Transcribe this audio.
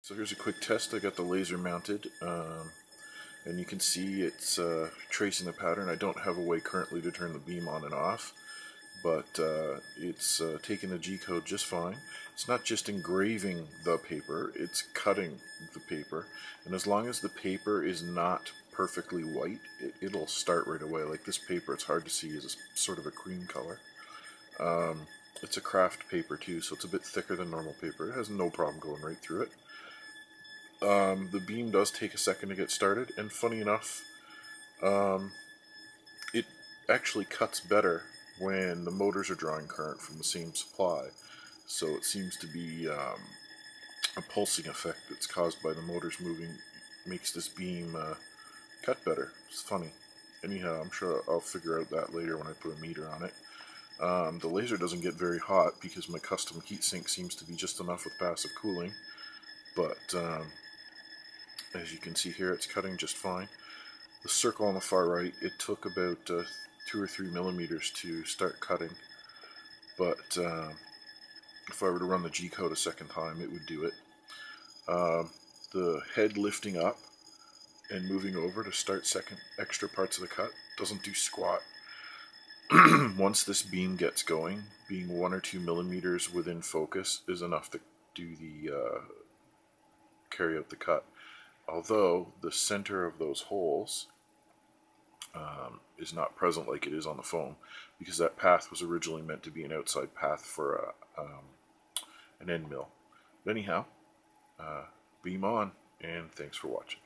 So here's a quick test. I got the laser mounted, and you can see it's tracing the pattern. I don't have a way currently to turn the beam on and off, but it's taking the G-code just fine. It's not just engraving the paper, it's cutting the paper, and as long as the paper is not perfectly white, it'll start right away. Like this paper, it's hard to see, is sort of a cream color. It's a craft paper too, so it's a bit thicker than normal paper. It has no problem going right through it. The beam does take a second to get started, and funny enough, it actually cuts better when the motors are drawing current from the same supply. So it seems to be a pulsing effect that's caused by the motors moving, makes this beam cut better. It's funny. Anyhow, I'm sure I'll figure out that later when I put a meter on it. The laser doesn't get very hot because my custom heatsink seems to be just enough with passive cooling, but as you can see here, it's cutting just fine. The circle on the far right, it took about 2 or 3 millimeters to start cutting, but if I were to run the G-code a second time, it would do it. The head lifting up and moving over to start extra parts of the cut doesn't do squat. Once this beam gets going, being 1 or 2 millimeters within focus is enough to do the carry out the cut. Although the center of those holes is not present like it is on the foam, because that path was originally meant to be an outside path for an end mill. But anyhow, beam on, and thanks for watching.